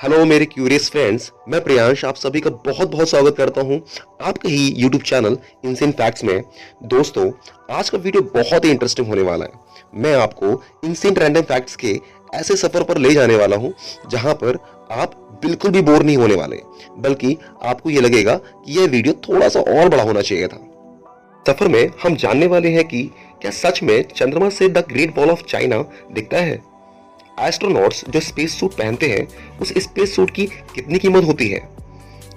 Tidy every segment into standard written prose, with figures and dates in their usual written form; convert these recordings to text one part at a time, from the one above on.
Hello मेरे curious friends, मैं प्रियांश आप सभी का बहुत बहुत स्वागत करता हूं आपके ही यूट्यूब चैनल इंसेंट फैक्ट्स में। दोस्तों, आज का वीडियो बहुत ही इंटरेस्टिंग होने वाला है। मैं आपको इंसेंट रैंडम फैक्ट्स के ऐसे सफर पर ले जाने वाला हूं जहां पर आप बिल्कुल भी बोर नहीं होने वाले, बल्कि आपको ये लगेगा कि यह वीडियो थोड़ा सा और बड़ा होना चाहिए था। सफर में हम जानने वाले हैं कि क्या सच में चंद्रमा से the great wall of China दिखता है। एस्ट्रोनॉट्स जो स्पेस सूट पहनते हैं, उस स्पेस सूट की कितनी कीमत होती है।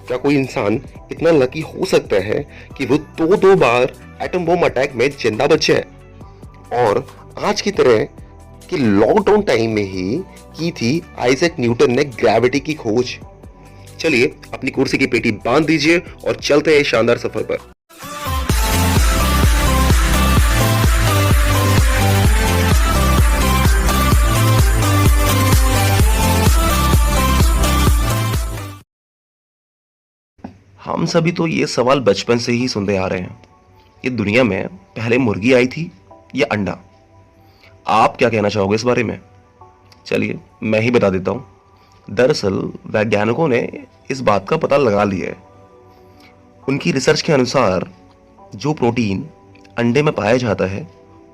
क्या कोई इंसान इतना लकी हो सकता है कि वो दो बार एटम बम अटैक में जिंदा बचे हैं, और आज की तरह कि लॉकडाउन टाइम में ही की थी आइजैक न्यूटन ने ग्रेविटी की खोज। चलिए अपनी कुर्सी की पेटी बांध दीजिए और चलते हैं इस शानदार सफर पर। हम सभी तो ये सवाल बचपन से ही सुनते आ रहे हैं कि दुनिया में पहले मुर्गी आई थी या अंडा। आप क्या कहना चाहोगे इस बारे में? चलिए मैं ही बता देता हूँ। दरअसल वैज्ञानिकों ने इस बात का पता लगा लिया है। उनकी रिसर्च के अनुसार जो प्रोटीन अंडे में पाया जाता है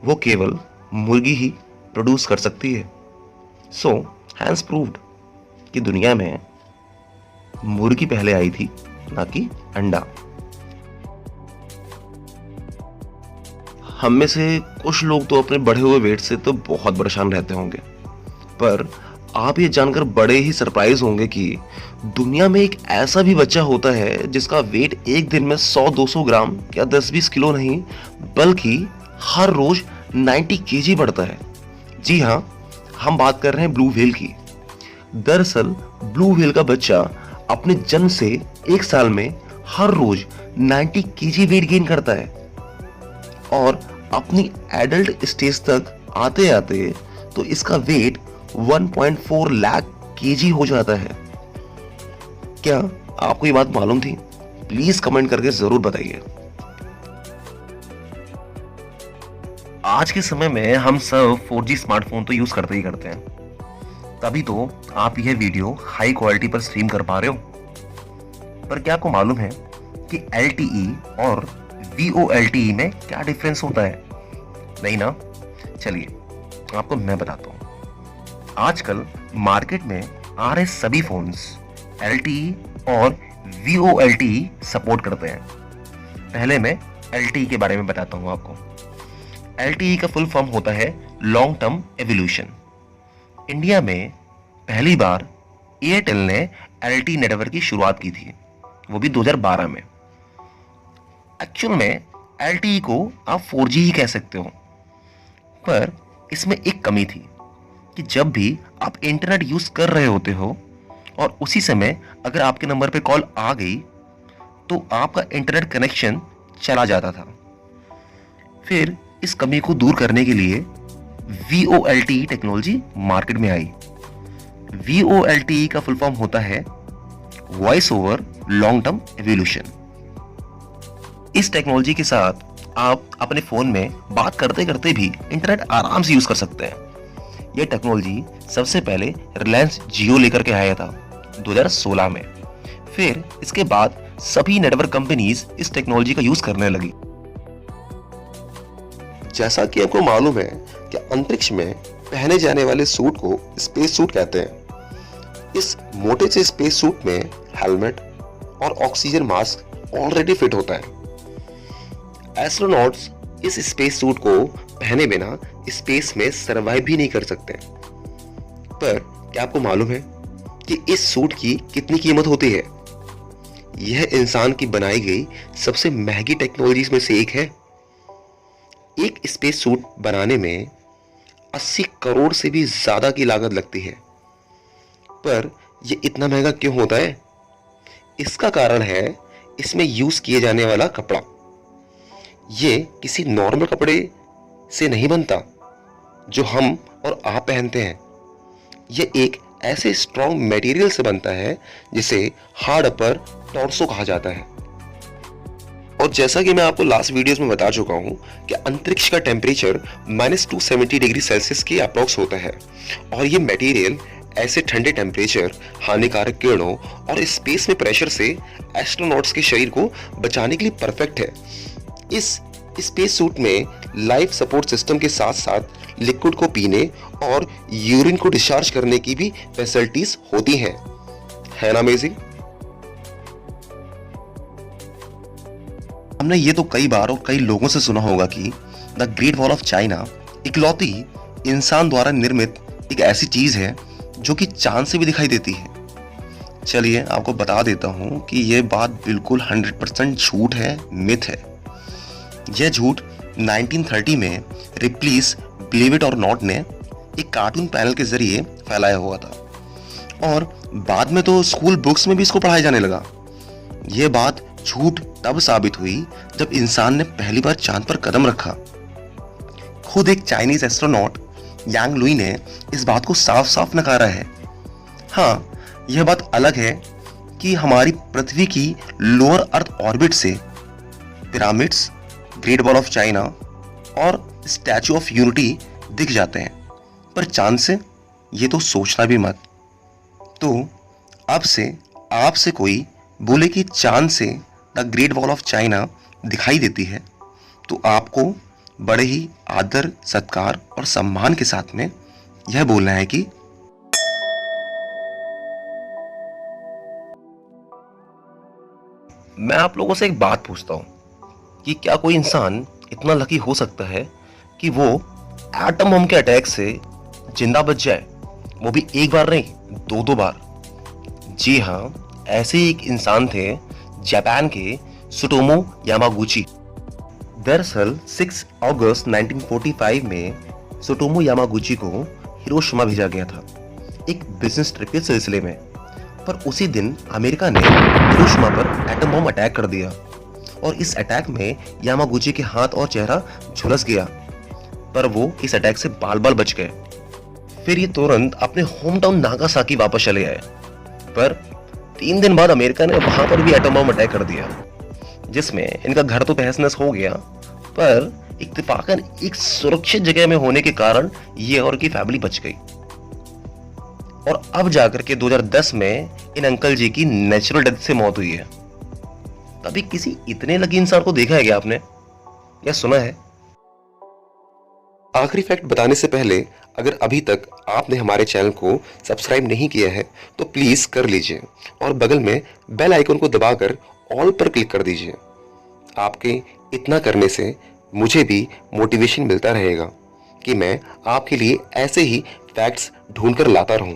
वो केवल मुर्गी ही प्रोड्यूस कर सकती है। सो हैंस प्रूव्ड कि दुनिया में मुर्गी पहले आई थी, ना कि अंडा। हम में से कुछ लोग तो अपने बढ़े हुए वेट से तो बहुत परेशान रहते होंगे, पर आप ये जानकर बड़े ही सरप्राइज होंगे कि दुनिया में एक ऐसा भी बच्चा होता है जिसका वेट एक दिन में 100-200 ग्राम या 10-20 किलो नहीं, बल्कि हर रोज 90 केजी बढ़ता है। जी हाँ, हम बात कर रहे हैं ब्लू व्हेल की। दरअसल ब्लू व्हेल का बच्चा अपने जन्म से एक साल में हर रोज 90 केजी वेट गेन करता है, और अपनी एडल्ट स्टेज तक आते आते तो इसका वेट 1.4 लाख केजी हो जाता है। क्या आपको ये बात मालूम थी? प्लीज कमेंट करके जरूर बताइए। आज के समय में हम सब 4G स्मार्टफोन तो यूज करते ही करते हैं, तभी तो आप यह वीडियो हाई क्वालिटी पर स्ट्रीम कर पा रहे हो। पर क्या आपको मालूम है कि LTE और VoLTE में क्या डिफरेंस होता है? नहीं ना? चलिए आपको मैं बताता हूं। आजकल मार्केट में आ रहे सभी फोन्स LTE और VoLTE सपोर्ट करते हैं। पहले मैं LTE के बारे में बताता हूं आपको। LTE का फुल फॉर्म होता है लॉन्ग टर्म एवोल्यूशन। इंडिया में पहली बार एयरटेल ने LTE नेटवर्क की शुरुआत की थी, वो भी 2012 में। एक्चुअल में LTE को आप 4G ही कह सकते हो, पर इसमें एक कमी थी कि जब भी आप इंटरनेट यूज कर रहे होते हो और उसी समय अगर आपके नंबर पे कॉल आ गई तो आपका इंटरनेट कनेक्शन चला जाता था। फिर इस कमी को दूर करने के लिए VoLTE टेक्नोलॉजी मार्केट में आई। VoLTE का फुल फॉर्म होता है voice over long term evolution. इस टेक्नोलॉजी के साथ आप अपने फोन में बात करते करते भी इंटरनेट आराम से यूज कर सकते हैं। यह टेक्नोलॉजी सबसे पहले रिलायंस जियो लेकर के आया था 2016 में। फिर इसके बाद सभी नेटवर्क कंपनीज इस टेक्नोलॉजी का यूज करने लगी। जैसा कि आपको मालूम है कि अंतरिक्ष में पहने जाने वाले सूट को स्पेस सूट कहते हैं। इस मोटे से स्पेस सूट में हेलमेट और ऑक्सीजन मास्क ऑलरेडी फिट होता है। एस्ट्रोनॉट्स इस स्पेस सूट को पहने बिना स्पेस में सरवाइव भी नहीं कर सकते। पर क्या आपको मालूम है कि इस सूट की कितनी कीमत होती है? यह इंसान की बनाई गई सबसे महंगी टेक्नोलॉजीज में से एक है। एक स्पेस सूट बनाने में 80 करोड़ से भी ज्यादा की लागत लगती है। पर यह इतना महंगा क्यों होता है? इसका कारण है इसमें यूज किए जाने वाला कपड़ा। ये किसी नॉर्मल कपड़े से नहीं बनता जो हम और आप पहनते हैं। यह एक ऐसे स्ट्रॉन्ग मटेरियल से बनता है जिसे हार्ड अपर टॉर्सो कहा जाता है। और जैसा कि मैं आपको लास्ट वीडियोस में बता चुका हूं कि अंतरिक्ष का टेम्परेचर -270 डिग्री सेल्सियस के अप्रोक्स होता है, और ये मटेरियल ऐसे ठंडे टेम्परेचर, हानिकारक किरणों और स्पेस में प्रेशर से एस्ट्रोनॉट्स के शरीर को बचाने के लिए परफेक्ट है। इस स्पेस सूट में लाइफ सपोर्ट सिस्टम के साथ साथ लिक्विड को पीने और यूरिन को डिस्चार्ज करने की भी फैसिलिटीज होती हैं। है ना अमेजिंग? हमने ये तो कई बार और कई लोगों से सुना होगा कि the great wall of China इकलौती इंसान द्वारा निर्मित एक ऐसी चीज है जो कि चांद से भी दिखाई देती है। चलिए आपको बता देता हूं कि यह बात बिल्कुल 100% झूठ है, मिथ है। यह झूठ 1930 में रिप्लीस बिलीव इट और नॉट ने एक कार्टून पैनल के जरिए फैलाया हुआ था और बाद में तो स्कूल बुक्स में भी इसको पढ़ाया जाने लगा। यह बात झूठ तब साबित हुई जब इंसान ने पहली बार चांद पर कदम रखा। खुद एक चाइनीज एस्ट्रोनॉट यांग लुई ने इस बात को साफ साफ नकारा है। हाँ, यह बात अलग है कि हमारी पृथ्वी की लोअर अर्थ ऑर्बिट से pyramids, great wall of China और स्टैचू ऑफ यूनिटी दिख जाते हैं, पर चांद से ये तो सोचना भी मत। तो अब से आपसे कोई बोले कि चांद से the great wall of China दिखाई देती है, तो आपको बड़े ही आदर, सत्कार और सम्मान के साथ में यह बोलना है कि मैं आप लोगों से एक बात पूछता हूं कि क्या कोई इंसान इतना लकी हो सकता है कि वो एटम बम के अटैक से जिंदा बच जाए, वो भी एक बार नहीं, दो बार। जी हाँ, ऐसे ही एक इंसान थे जापान के सुटोमो यामागुची। दरअसल 6 अगस्त 1945 में सुटोमो यामागुची को हिरोशिमा भेजा गया था एक बिजनेस ट्रिप के सिलसिले में, पर उसी दिन अमेरिका ने हिरोशिमा पर एटम बम अटैक कर दिया और इस अटैक में यामागुची के हाथ और चेहरा झुलस गया, पर वो इस अटैक से बाल बाल बच गए। फिर ये तुरंत अपने होम टाउन नागासाकी वापस चले आए, पर 3 दिन बाद अमेरिका ने वहां पर भी एटम बम अटैक कर दिया, जिसमें इनका घर तो तहस नहस हो गया, पर इत्तेफाकन एक सुरक्षित जगह में होने के कारण ये और की फैमिली बच गई। और अब जाकर के 2010 में इन अंकल जी की नेचुरल डेथ से मौत हुई है। कभी किसी इतने लकी इंसान को देखा है क्या आपने, या सुना है? आखिरी फैक्ट बताने से पहले, अगर अभी तक आपने हमारे चैनल को सब्सक्राइब नहीं किया है तो प्लीज कर लीजिए और बगल में बेल आइकन को दबाकर ऑल पर क्लिक कर दीजिए। आपके इतना करने से मुझे भी मोटिवेशन मिलता रहेगा कि मैं आपके लिए ऐसे ही फैक्ट्स ढूंढकर लाता रहूं।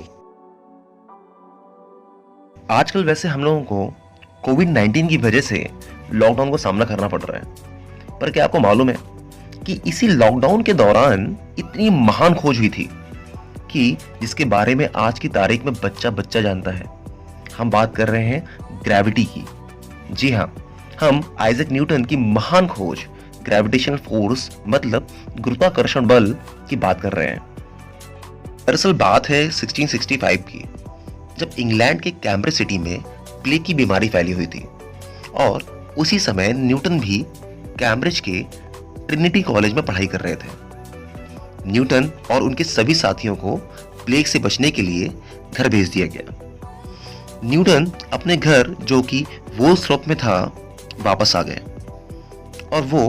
आजकल वैसे हम लोगों को कोविड-19 की वजह से लॉकडाउन का सामना करना पड़ रहा है, पर क्या आपको मालूम है कि इसी लॉकडाउन के दौरान इतनी महान खोज हुई थी कि जिसके बारे में आज की तारीख में बच्चा बच्चा जानता है। हम बात कर रहे हैं ग्रेविटी की। जी हाँ, हम आइजैक न्यूटन की महान खोज ग्रेविटेशनल फोर्स मतलब गुरुत्वाकर्षण बल की बात कर रहे हैं। दरअसल बात है 1665 की, जब इंग्लैंड के कैम्ब्रिज सिटी में प्लेग की बीमारी फैली हुई थी और उसी समय न्यूटन भी कैम्ब्रिज के ट्रिनिटी कॉलेज में पढ़ाई कर रहे थे। न्यूटन और उनके सभी साथियों को प्लेग से बचने के लिए घर भेज दिया गया। न्यूटन अपने घर जो कि वोल्सथ्रॉप में था वापस आ गए और वो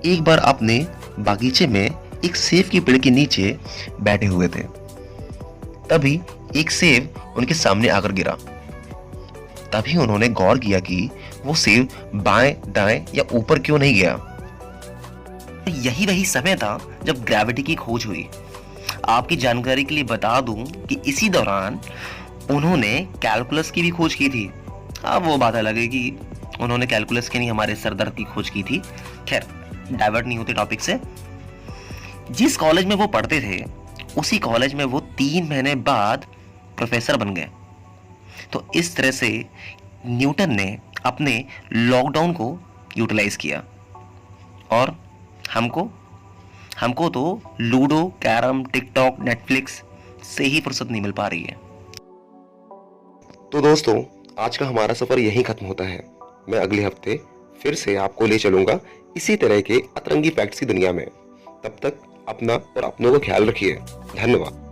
एक बार अपने बागीचे में एक सेब के पेड़ के नीचे बैठे हुए थे। तभी एक सेब उनके सामने आकर गिरा। तभी उन्होंने गौर किया कि वो सेब बाएं, दाएं या ऊपर क्यों नहीं गया। यही वही समय था जब ग्रेविटी की खोज हुई। आपकी जानकारी के लिए बता दूं कि इसी दौरान उन्होंने कैलकुलस की भी खोज की थी। अब वो बात अलग है कि उन्होंने कैलकुलस के नहीं, हमारे सरदर्द की खोज की थी। खैर, डाइवर्ट नहीं होते टॉपिक से। जिस कॉलेज में वो पढ़ते थे उसी कॉलेज में वो 3 महीने बाद प्रोफेसर बन गए। तो इस तरह से न्यूटन ने अपने लॉकडाउन को यूटिलाइज किया और हमको तो लूडो, कैरम, टिकटॉक, नेटफ्लिक्स से ही फुर्सत नहीं मिल पा रही है। तो दोस्तों, आज का हमारा सफर यहीं खत्म होता है। मैं अगले हफ्ते फिर से आपको ले चलूंगा इसी तरह के अतरंगी फैक्ट्स की दुनिया में। तब तक अपना और अपनों का ख्याल रखिए। धन्यवाद।